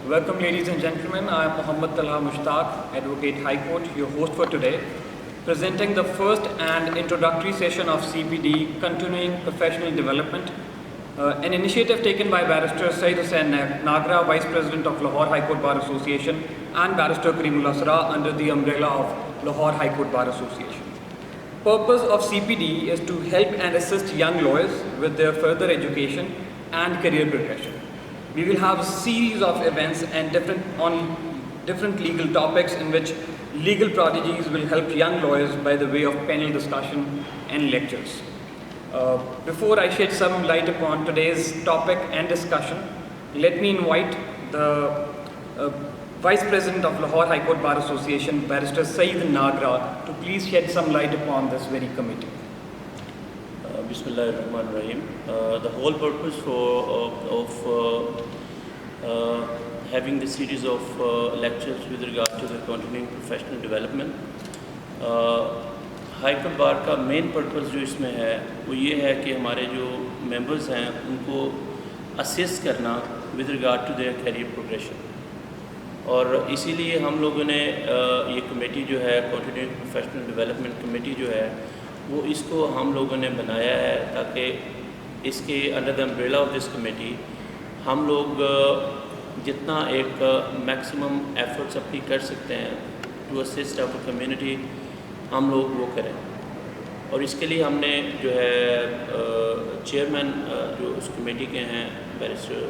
Welcome, ladies and gentlemen. I am Mohammad Talha Mushtaq, Advocate High Court, your host for today, presenting the first and introductory session of CPD, Continuing Professional Development, an initiative taken by Barrister Saeed Hussain Nagra, Vice President of Lahore High Court Bar Association, and Barrister Kareemullah Sara under the umbrella of Lahore High Court Bar Association. Purpose of CPD is to help and assist young lawyers with their further education and career progression. We will have a series of events and different legal topics in which legal prodigies will help young lawyers by the way of panel discussion and lectures. Before I shed some light upon today's topic and discussion, let me invite the Vice President of Lahore High Court Bar Association, Barrister Saeed Nagra, to please shed some light upon this very committee. Bismillahirrahmanirrahim. The whole purpose of having this series of lectures with regard to the continuing professional development, high court بار کا main purpose جو اس میں ہے وہ یہ ہے کہ ہمارے جو ممبرز ہیں ان کو اسسٹ کرنا with regard to their career progression. اور اسی لیے ہم لوگوں نے یہ کمیٹی جو ہے کنٹینیوئنگ پروفیشنل ڈیولپمنٹ کمیٹی جو ہے وہ اس کو ہم لوگوں نے بنایا ہے تاکہ اس کے under the umbrella of this committee ہم لوگ جتنا ایک میکسیمم ایفرٹس اپنی کر سکتے ہیں ٹو اسسٹ آور کمیونٹی ہم لوگ وہ کریں. اور اس کے لیے ہم نے جو ہے چیئرمین جو اس کمیٹی کے ہیں بیرسٹر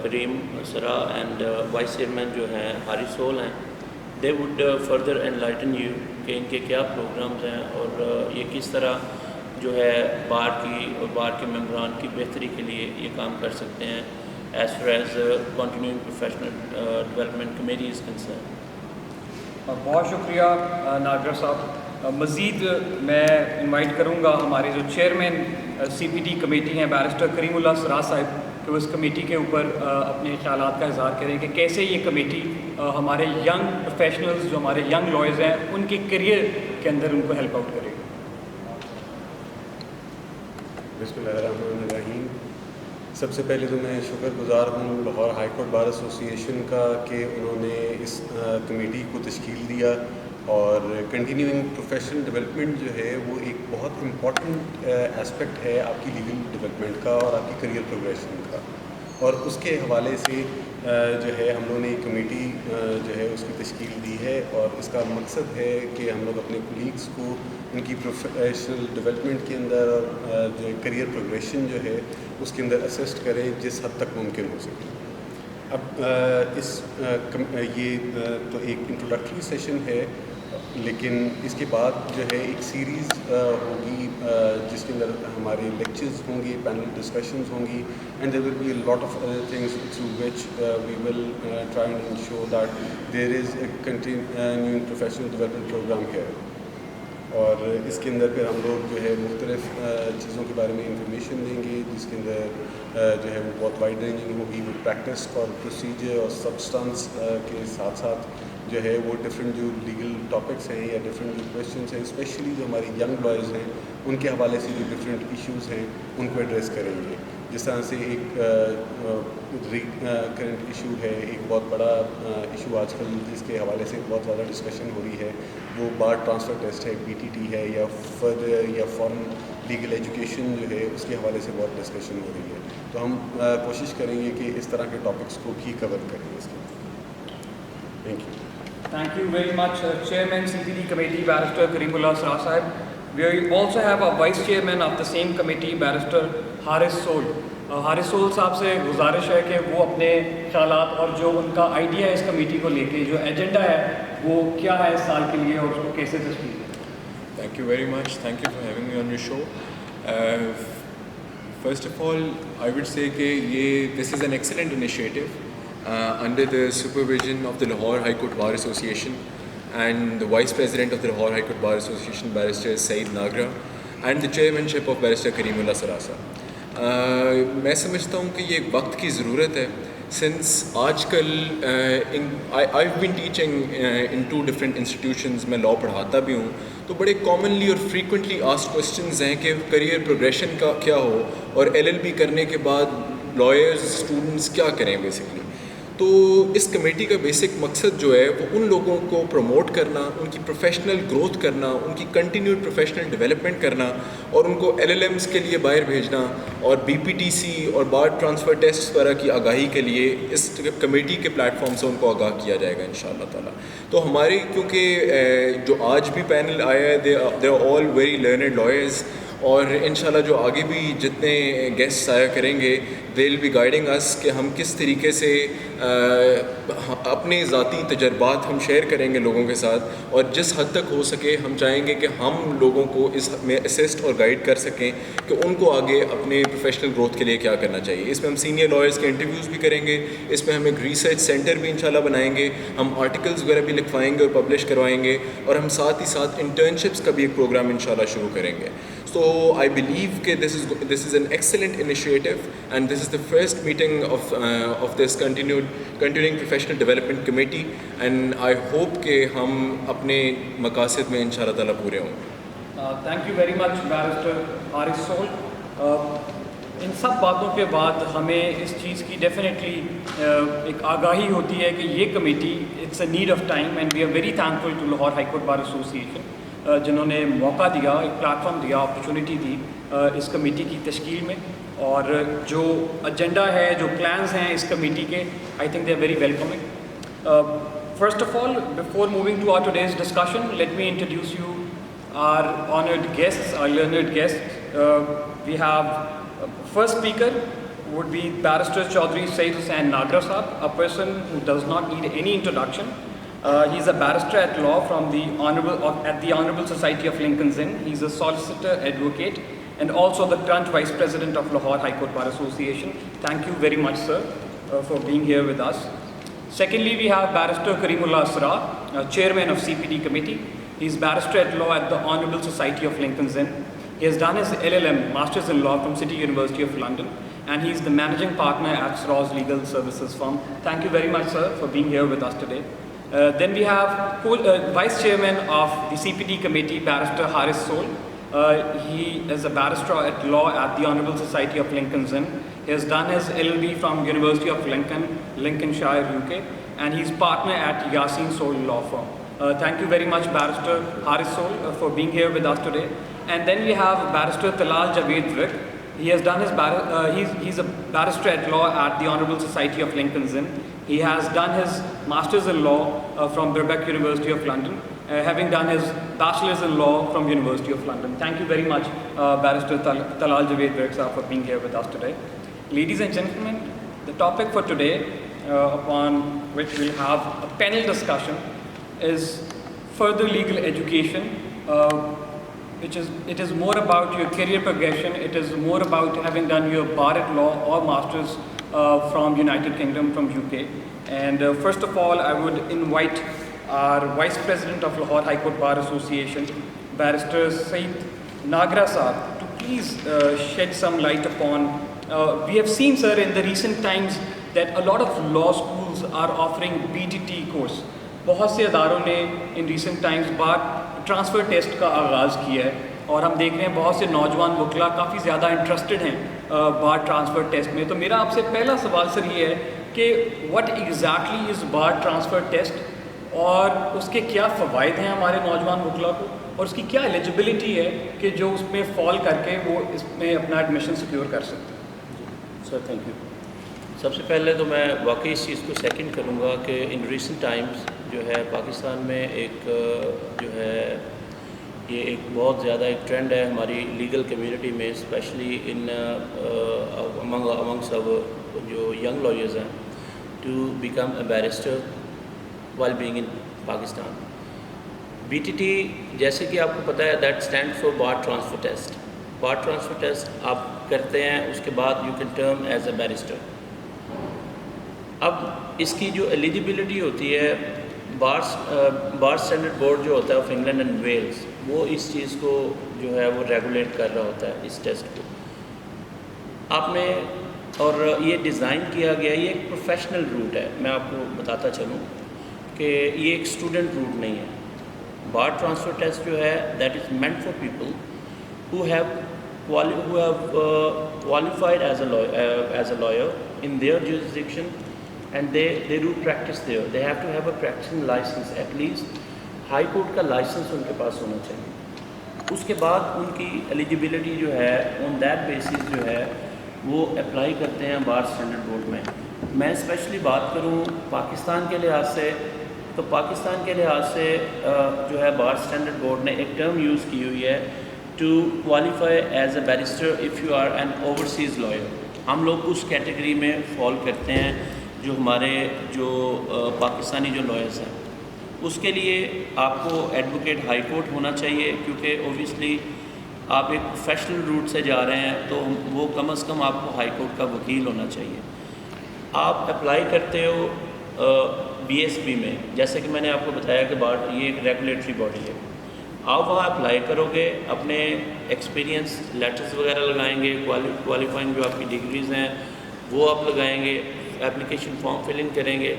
کریم سرا اینڈ وائس چیئرمین جو ہیں حارث سول ہیں, they would further enlighten you کہ ان کے کیا پروگرامز ہیں اور یہ کس طرح جو ہے بار کی اور بار کے ممبران کی بہتری کے لیے یہ کام کر سکتے ہیں as far as continuing professional development committee is concern. بہت شکریہ ناگر صاحب. مزید میں انوائٹ کروں گا ہمارے جو chairman C P D committee ہیں بیرسٹر کریم اللہ سرا صاحب کہ وہ اس کمیٹی کے اوپر اپنے خیالات کا اظہار کریں کہ کیسے یہ کمیٹی ہمارے ینگ پروفیشنلز جو ہمارے ینگ لائرز ہیں ان کے کیریئر کے اندر ان کو ہیلپ آؤٹ کرے. بسم اللہ الرحمن الرحیم. سب سے پہلے تو میں شکر گزار ہوں Lahore high court bar association کا کہ انہوں نے اس کمیٹی کو تشکیل دیا. اور کنٹینیوئنگ پروفیشنل ڈیولپمنٹ جو ہے وہ ایک بہت امپورٹنٹ اسپیکٹ ہے آپ کی لیگل ڈیولپمنٹ کا اور آپ کی کریئر پروگریشن کا. اور اس کے حوالے سے جو ہے ہم لوگوں نے ایک کمیٹی جو ہے اس کی تشکیل دی ہے اور اس کا مقصد ہے کہ ہم لوگ اپنے کولیگس کو ان کی پروفیشنل ڈیولپمنٹ کے اندر اور جو کریئر پروگریشن جو ہے اس کے اندر اسسٹ کریں جس حد تک ممکن ہو سکے. اب یہ تو ایک انٹروڈکٹری سیشن ہے, لیکن اس کے بعد جو ہے ایک سیریز ہوگی جس کے اندر ہمارے لیکچرز ہوں گے, پینل ڈسکشنز ہوں گی, and there will be a lot of other things through which we will try and ensure that there is a continuing professional development program here. اور اس کے اندر پھر ہم لوگ جو ہے مختلف چیزوں کے بارے میں انفارمیشن دیں گے جس کے اندر جو ہے وہ بہت وائڈ رینجنگ ہوگی. وہ پریکٹس اور پروسیجر اور سبسٹانس کے ساتھ ساتھ جو ہے وہ ڈفرینٹ جو لیگل ٹاپکس ہیں یا ڈفرینٹ جو کویشچنس ہیں اسپیشلی جو ہماری ینگ لائرز ہیں ان کے حوالے سے جو ڈفرینٹ ایشوز ہیں ان کو ایڈریس کریں گے. جس طرح سے ایک کرنٹ ایشو ہے, ایک بہت بڑا ایشو آج کل جس کے حوالے سے بہت زیادہ ڈسکشن ہو رہی ہے وہ بار ٹرانسفر ٹیسٹ ہے, پی ٹی ٹی ہے, یا فردر یا فارن لیگل ایجوکیشن جو ہے اس کے حوالے سے بہت ڈسکشن ہو رہی ہے. تو ہم کوشش کریں گے کہ اس طرح کے ٹاپکس کو بھی کور کریں اس کے. Thank you. Thank you very much, Chairman CPD Committee, Barrister Kareemullah Sara Sahib. We also have a Vice Chairman of the same committee, Barrister Harith Soul. Harith Soul صاحب سے گزارش ہے کہ وہ اپنے خیالات اور جو ان کا آئیڈیا ہے اس کمیٹی کو لے کے جو ایجنڈا ہے وہ کیا ہے اس سال کے لیے اور اس کو کیسے تشکیل دیں. Thank you very much. Thank you for having me on your show. First of all, I would say کہ this is an excellent initiative. Under the supervision of the Lahore High Court Bar Association and the Vice President of the Lahore High Court Bar Association, Barrister Saeed Nagra, and the Chairmanship of Barrister Kareemullah Sara. میں سمجھتا ہوں کہ یہ ایک وقت کی ضرورت ہے سنس آج کل I've been teaching in 2 different institutions, میں لاء پڑھاتا بھی ہوں, تو بڑے کامنلی اور فریکوینٹلی آسکڈ کوسچنز ہیں کہ کریئر پروگریشن کا کیا ہو, اور LLB کرنے کے بعد لائرز اسٹوڈنٹس کیا کریں بیسکلی. تو اس کمیٹی کا بیسک مقصد جو ہے وہ ان لوگوں کو پروموٹ کرنا, ان کی پروفیشنل گروتھ کرنا, ان کی کنٹینیوڈ پروفیشنل ڈیولپمنٹ کرنا, اور ان کو LLMs کے لیے باہر بھیجنا, اور BPTC اور بار ٹرانسفر ٹیسٹ وغیرہ کی آگاہی کے لیے اس کمیٹی کے پلیٹ فارم سے ان کو آگاہ کیا جائے گا انشاءاللہ تعالیٰ. تو ہماری کیونکہ جو آج بھی پینل آیا ہے they are all very learned lawyers, اور انشاءاللہ جو آگے بھی جتنے گیسٹس آیا کریں گے دے ول بی گائیڈنگ اس کہ ہم کس طریقے سے اپنے ذاتی تجربات ہم شیئر کریں گے لوگوں کے ساتھ, اور جس حد تک ہو سکے ہم چاہیں گے کہ ہم لوگوں کو اس میں اسسٹ اور گائیڈ کر سکیں کہ ان کو آگے اپنے پروفیشنل گروتھ کے لیے کیا کرنا چاہیے. اس میں ہم سینئر لائرز کے انٹرویوز بھی کریں گے, اس میں ہم ایک ریسرچ سینٹر بھی انشاءاللہ بنائیں گے, ہم آرٹیکلز وغیرہ بھی لکھوائیں گے اور پبلش کروائیں گے, اور ہم ساتھ ہی ساتھ انٹرنشپس کا بھی ایک پروگرام انشاءاللہ شروع کریں گے. So I believe that this is an excellent initiative, and this is the first meeting of this continuing professional development committee, and I hope کہ ہم اپنے مقاصد میں انشاءاللہ تعالیٰ پورے ہوں. Thank you very much Barrister Haris Soul. ان سب باتوں کے بعد ہمیں اس چیز کی ڈیفینیٹلی ایک آگاہی ہوتی ہے کہ یہ committee it's a need of time, and we are very thankful to Lahore high court bar association جنہوں نے موقع دیا, ایک پلیٹ فارم دیا, اپرچونیٹی دی اس کمیٹی کی تشکیل میں. اور جو ایجنڈا ہے, جو پلانز ہیں اس کمیٹی کے, I think they are very welcoming. First of all, before moving to our today's discussion, let me introduce you our honoured guests, our learned guests. We have first speaker would be Barrister Chaudhry Said Hussain Nagra Sahab, a person who does not need any introduction. He is a barrister at law from the Honourable Society of Lincoln's Inn. He is a solicitor advocate and also the current Vice President of Lahore High Court Bar Association. Thank you very much, sir, for being here with us. Secondly, we have Barrister Kareemullah Asrar, Chairman of CPD Committee. He is barrister at law at the Honourable Society of Lincoln's Inn. He has done his LLM, Masters in Law, from City University of London, and he is the managing partner at Sroz Legal Services firm. Thank you very much, sir, for being here with us today. Then we have Vice Chairman of the CPD Committee, Barrister Haris Soul. He is a barrister at law at the Honourable Society of Lincoln's Inn. He has done his LLB from University of Lincoln, Lincolnshire, UK, and he is partner at Yasin Soul Law Firm. Thank you very much, Barrister Haris Soul, for being here with us today. And then we have Barrister Talal Javed Vic. He has done his he's a barrister at law at the Honourable Society of Lincoln's Inn. He has done his Masters in Law from Birkbeck University of London, having done his Bachelor's in Law from University of London. Thank you very much, Barrister Talal Javed Vic, sir, for being here with us today. Ladies and gentlemen, the topic for today, upon which we'll have a panel discussion, is further legal education. It is more about your career progression. It is more about having done your bar at law or masters from United Kingdom, from UK. And first of all, I would invite our Vice President of Lahore High Court Bar Association, Barrister Said Nagra Sahab, to please shed some light upon. We have seen, sir, in the recent times that a lot of law schools are offering BTT course. بہت سے اداروں نے in recent Times bar transfer test کا آغاز کیا ہے, اور ہم دیکھ رہے ہیں بہت سے نوجوان وکلا کافی زیادہ انٹرسٹڈ ہیں بار ٹرانسفر ٹیسٹ میں. تو میرا آپ سے پہلا سوال سر یہ ہے کہ what exactly is bar transfer test, اور اس کے کیا فوائد ہیں ہمارے نوجوان وکلا کو, اور اس کی کیا ایلیجبلٹی ہے کہ جو اس میں فال کر کے وہ اس میں اپنا ایڈمیشن سیکیور کر سکتے ہیں. Sir thank you. سب سے پہلے تو میں واقعی اس چیز کو سیکنڈ کروں گا کہ ان ریسنٹ ٹائمز جو ہے پاکستان میں ایک جو ہے یہ ایک بہت زیادہ ایک ٹرینڈ ہے ہماری لیگل کمیونٹی میں, اسپیشلی ان امنگس جو ینگ لائرز ہیں, to become a barrister while being in Pakistan. BTT جیسے کہ آپ کو پتہ ہے that stand for bar transfer test. Bar transfer test آپ کرتے ہیں, اس کے بعد you can term as a barrister. اب اس کی جو ایلیجبلٹی ہوتی ہے, بار اسٹینڈرڈ بورڈ جو ہوتا ہے آف انگلینڈ اینڈ ویلز, وہ اس چیز کو جو ہے وہ ریگولیٹ کر رہا ہوتا ہے اس ٹیسٹ کو. آپ نے اور یہ ڈیزائن کیا گیا, یہ ایک پروفیشنل روٹ ہے. میں آپ کو بتاتا چلوں کہ یہ ایک اسٹوڈنٹ روٹ نہیں ہے. بار ٹرانسفر ٹیسٹ جو ہے that is meant for people who have who have qualified as a lawyer in their jurisdiction, and they do practice there. They have to have a practicing license, at least high court کا license ان کے پاس ہونا چاہیے. اس کے بعد ان کی eligibility جو ہے on that basis جو ہے وہ اپلائی کرتے ہیں بار اسٹینڈرڈ بورڈ میں. میں اسپیشلی بات کروں پاکستان کے لحاظ سے, تو پاکستان کے لحاظ سے جو ہے بار اسٹینڈرڈ بورڈ نے ایک ٹرم یوز کی ہوئی ہے to qualify as a barrister if you are an overseas lawyer. ہم لوگ اس کیٹیگری میں فال کرتے ہیں جو ہمارے جو پاکستانی جو لائرز ہیں. اس کے لیے آپ کو ایڈوکیٹ ہائی کورٹ ہونا چاہیے, کیونکہ اوبیسلی آپ ایک پروفیشنل روٹ سے جا رہے ہیں, تو وہ کم از کم آپ کو ہائی کورٹ کا وکیل ہونا چاہیے. آپ اپلائی کرتے ہو بی ایس بی میں, جیسے کہ میں نے آپ کو بتایا کہ یہ ایک ریگولیٹری باڈی ہے. آپ وہاں اپلائی کرو گے, اپنے ایکسپیرینس لیٹرز وغیرہ لگائیں گے, کوالیفائنگ جو آپ کی ڈگریز ہیں وہ آپ لگائیں گے, اپلیکیشن فارم فل ان کریں گے.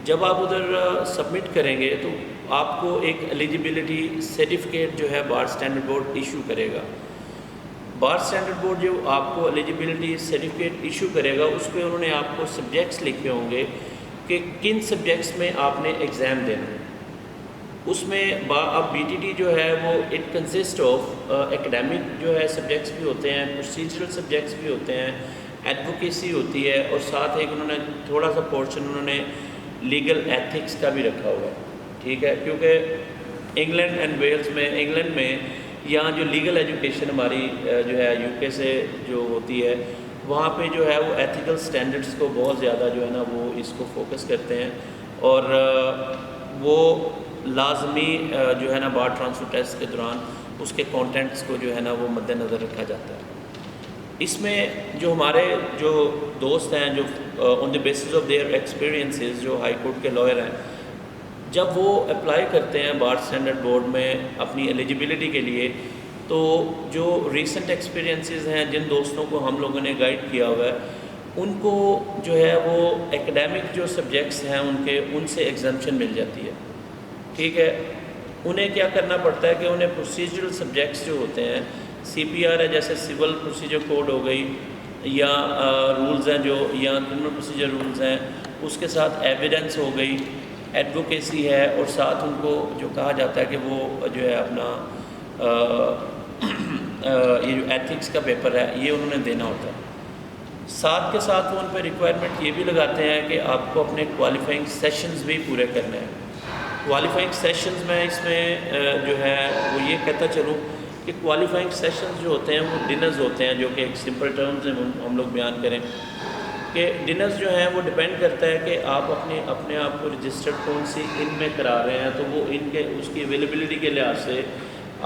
جب آپ ادھر سبمٹ کریں گے تو آپ کو ایک ایلیجیبلٹی سرٹیفکیٹ جو ہے بار اسٹینڈرڈ بورڈ ایشو کرے گا. بار اسٹینڈرڈ بورڈ جو آپ کو ایلیجیبلٹی سرٹیفکیٹ ایشو کرے گا, اس پہ انہوں نے آپ کو سبجیکٹس لکھے ہوں گے کہ کن سبجیکٹس میں آپ نے ایگزام دینا ہے. اس میں اب بی ٹی ٹی جو ہے وہ اٹ کنسسٹ آف ایکڈیمک جو ہے سبجیکٹس بھی ہوتے ہیں, پروسیجرل سبجیکٹس بھی ہوتے ہیں, ایڈوکیسی ہوتی ہے, اور ساتھ ایک انہوں نے تھوڑا سا پورشن انہوں نے لیگل ایتھکس کا بھی رکھا ہوا ہے. ٹھیک ہے, کیونکہ انگلینڈ اینڈ ویلز میں, انگلینڈ میں یہاں جو لیگل ایجوکیشن ہماری جو ہے یو کے سے جو ہوتی ہے, وہاں پہ جو ہے وہ ایتھیکل سٹینڈرڈس کو بہت زیادہ جو ہے نا وہ اس کو فوکس کرتے ہیں, اور وہ لازمی جو ہے نا بار ٹرانسفر ٹیسٹ کے دوران اس کے کانٹینٹس کو جو ہے نا وہ مد نظر رکھا جاتا ہے. اس میں جو ہمارے جو دوست ہیں جو on the basis of their experiences جو ہائی کورٹ کے لائر ہیں, جب وہ اپلائی کرتے ہیں بار اسٹینڈرڈ بورڈ میں اپنی ایلیجیبلٹی کے لیے, تو جو ریسنٹ ایکسپیرینسز ہیں جن دوستوں کو ہم لوگوں نے گائیڈ کیا ہوا ہے, ان کو جو ہے وہ ایکڈیمک جو سبجیکٹس ہیں ان سے ایگزمپشن مل جاتی ہے. ٹھیک ہے, انہیں کیا کرنا پڑتا ہے کہ انہیں پروسیجرل سبجیکٹس جو ہوتے ہیں, سی پی آر ہے جیسے سول پروسیجر کوڈ ہو گئی, یا رولز ہیں جو, یا کرمنل پروسیجر رولز ہیں, اس کے ساتھ ایویڈنس ہو گئی, ایڈوکیسی ہے, اور ساتھ ان کو جو کہا جاتا ہے کہ وہ جو ہے اپنا یہ جو ایتھکس کا پیپر ہے یہ انہوں نے دینا ہوتا ہے. ساتھ کے ساتھ وہ ان پہ ریکوائرمنٹ یہ بھی لگاتے ہیں کہ آپ کو اپنے کوالیفائنگ سیشنز بھی پورے کرنے ہیں. کوالیفائنگ سیشنز میں اس میں جو ہے وہ یہ کہتا چلوں کہ کوالیفائنگ سیشنز جو ہوتے ہیں وہ ڈنرز ہوتے ہیں, جو کہ ایک سمپل ٹرمز میں ہم لوگ بیان کریں کہ ڈنرز جو ہیں وہ ڈپینڈ کرتا ہے کہ آپ اپنے آپ کو رجسٹرڈ کون سی ان میں کرا رہے ہیں, تو وہ ان کے اس کی اویلیبلٹی کے لحاظ سے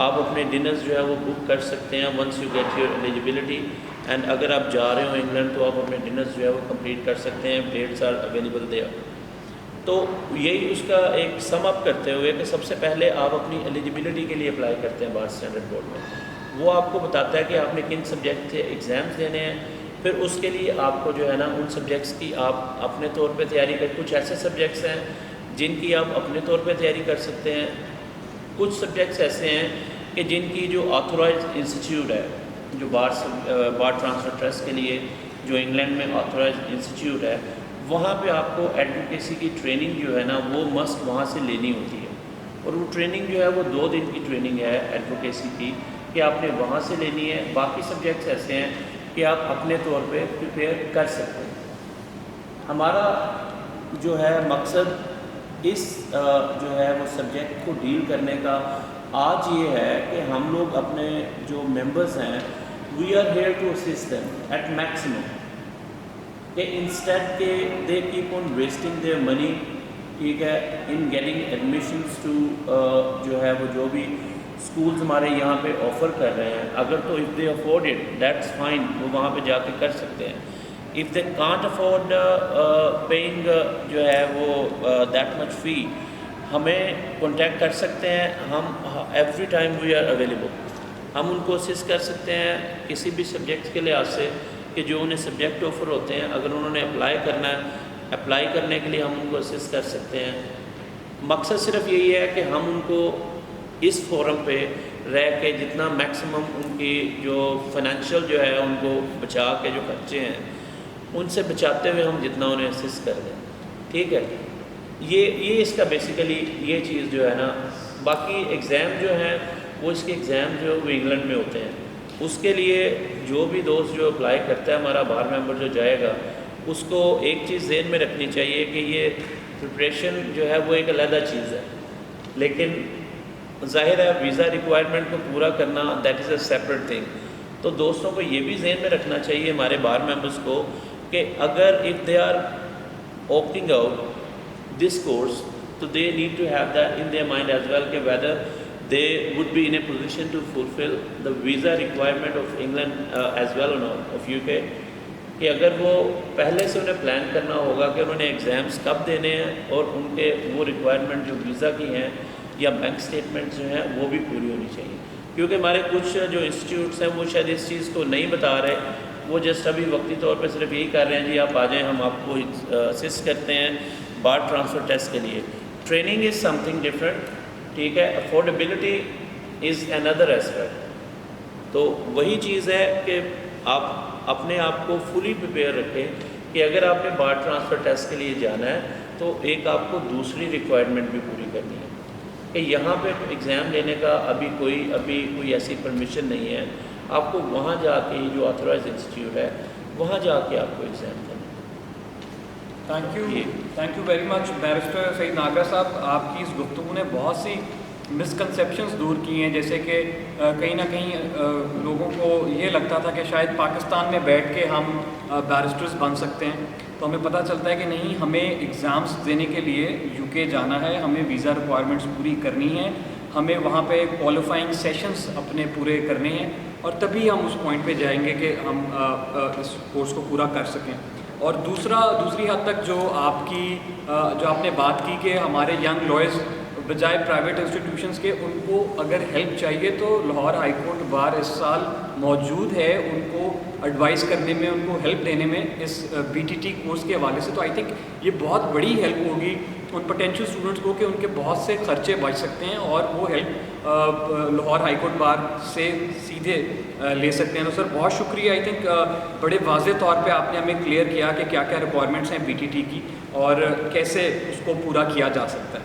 آپ اپنے ڈنرز جو ہے وہ بک کر سکتے ہیں once you get your eligibility. And اگر آپ جا رہے ہو انگلینڈ تو آپ اپنے ڈنرز جو ہے وہ کمپلیٹ کر سکتے ہیں, ڈیٹس آر اویلیبل دیئر. تو یہی اس کا ایک سم اپ کرتے ہوئے کہ سب سے پہلے آپ اپنی ایلیجیبلٹی کے لیے اپلائی کرتے ہیں بار اسٹینڈرڈ بورڈ میں. وہ آپ کو بتاتا ہے کہ آپ نے کن سبجیکٹ سے ایگزامس دینے ہیں. پھر اس کے لیے آپ کو جو ہے نا ان سبجیکٹس کی آپ اپنے طور پہ تیاری کر, کچھ ایسے سبجیکٹس ہیں جن کی آپ اپنے طور پہ تیاری کر سکتے ہیں, کچھ سبجیکٹس ایسے ہیں کہ جن کی جو آتھورائز انسٹیٹیوٹ ہے, جو بار ٹرانسفر ٹرسٹ کے لیے جو انگلینڈ میں آتھورائز انسٹیٹیوٹ ہے, وہاں پہ آپ کو ایڈوکیسی کی ٹریننگ جو ہے نا وہ مسٹ وہاں سے لینی ہوتی ہے. اور وہ ٹریننگ جو ہے وہ 2 دن کی ٹریننگ ہے ایڈوکیسی کی کہ آپ نے وہاں سے لینی ہے. باقی سبجیکٹس ایسے ہیں کہ آپ اپنے طور پہ پریپیئر کر سکتے ہیں. ہمارا جو ہے مقصد اس جو ہے وہ سبجیکٹ کو ڈیل کرنے کا آج یہ ہے کہ ہم لوگ اپنے جو ممبرز ہیں we are here to assist them at maximum, کہ انسٹیڈ کہ they keep on wasting their money, ٹھیک ہے, ان گیٹنگ ایڈمیشنس ٹو جو ہے وہ جو بھی اسکولز ہمارے یہاں پہ آفر کر رہے ہیں, اگر تو if they afford it that's fine, وہ وہاں پہ جا کے کر سکتے ہیں. If they can't afford paying جو ہے وہ دیٹ مچ فی, ہمیں کانٹیکٹ کر سکتے ہیں. ہم every time we are available, ہم ان کو اسسٹ کر سکتے ہیں کسی بھی سبجیکٹ کے لحاظ سے کہ جو انہیں سبجیکٹ آفر ہوتے ہیں. اگر انہوں نے اپلائی کرنا ہے, اپلائی کرنے کے لیے ہم ان کو اسسٹ کر سکتے ہیں. مقصد صرف یہی ہے کہ ہم ان کو اس فورم پہ رہ کے جتنا میکسیمم ان کی جو فائنینشیل جو ہے ان کو بچا کے جو خرچے ہیں ان سے بچاتے ہوئے ہم جتنا انہیں اسسٹ کر دیں. ٹھیک ہے, یہ اس کا بیسیکلی یہ چیز جو ہے نا. باقی ایگزام جو ہیں وہ اس کے ایگزام جو وہ انگلینڈ میں ہوتے ہیں. اس کے لیے جو بھی دوست جو اپلائی کرتا ہے, ہمارا بار ممبر جو جائے گا, اس کو ایک چیز ذہن میں رکھنی چاہیے کہ یہ پریپریشن جو ہے وہ ایک علیحدہ چیز ہے, لیکن ظاہر ہے ویزا ریکوائرمنٹ کو پورا کرنا that is a separate thing. تو دوستوں کو یہ بھی ذہن میں رکھنا چاہیے ہمارے بار ممبرس کو کہ اگر if they are opting out this course, so they need to have that in their mind as well, کہ whether they would be in a position to fulfill the visa requirement of England as well or not, of UK. کہ اگر وہ پہلے سے انہیں plan کرنا ہوگا کہ انہوں نے ایگزامس کب دینے ہیں اور ان کے وہ ریکوائرمنٹ جو ویزا کی ہیں یا بینک اسٹیٹمنٹ جو ہیں وہ بھی پوری ہونی چاہیے. کیونکہ ہمارے کچھ جو انسٹیٹیوٹس ہیں وہ شاید اس چیز کو نہیں بتا رہے, وہ جسٹ ابھی وقتی طور پہ صرف یہی کر رہے ہیں جی آپ آ جائیں, ہم آپ کو اسسٹ کرتے ہیں بار ٹرانسفر ٹیسٹ کے لیے. Training is some thing different. ٹھیک ہے, افورڈیبلٹی از اندر ایسپیکٹ. تو وہی چیز ہے کہ آپ اپنے آپ کو فلی پریپیئر رکھیں کہ اگر آپ نے بار ٹرانسفر ٹیسٹ کے لیے جانا ہے تو ایک آپ کو دوسری ریکوائرمنٹ بھی پوری کرنی ہے کہ یہاں پہ ایگزام لینے کا ابھی کوئی ایسی پرمیشن نہیں ہے. آپ کو وہاں جا کے جو آتھورائز انسٹیٹیوٹ ہے وہاں جا کے آپ کو ایگزام کرنا. Thank you very much barrister Saeed Nagra صاحب. آپ کی اس گفتگو نے بہت سی مسکنسیپشنز دور کی ہیں, جیسے کہ کہیں نہ کہیں لوگوں کو یہ لگتا تھا کہ شاید پاکستان میں بیٹھ کے ہم بیرسٹرز بن سکتے ہیں, تو ہمیں پتہ چلتا ہے کہ نہیں, ہمیں ایگزامس دینے کے لیے یو کے جانا ہے, ہمیں ویزا ریکوائرمنٹس پوری کرنی ہے, ہمیں وہاں پہ کوالیفائنگ سیشنز اپنے پورے کرنے ہیں, اور تبھی ہم اس پوائنٹ پہ جائیں گے کہ ہم اس کورس کو پورا کر سکیں. اور دوسری حد تک جو آپ نے بات کی کہ ہمارے ینگ لائرز بجائے پرائیویٹ انسٹیٹیوشنز کے, ان کو اگر ہیلپ چاہیے تو لاہور ہائی کورٹ بار اس سال موجود ہے ان کو ایڈوائز کرنے میں, ان کو ہیلپ دینے میں اس BTT کورس کے حوالے سے. تو آئی تھنک یہ بہت بڑی ہیلپ ہوگی ان پوٹینشیل اسٹوڈنٹس کو کہ ان کے بہت سے خرچے بچ سکتے ہیں اور وہ ہیلپ لاہور ہائی کورٹ بار سے سیدھے لے سکتے ہیں. تو سر بہت شکریہ. آئی تھنک بڑے واضح طور پہ آپ نے ہمیں کلیئر کیا کہ کیا کیا ریکوائرمنٹس ہیں BTT کی اور کیسے اس کو پورا کیا جا سکتا ہے.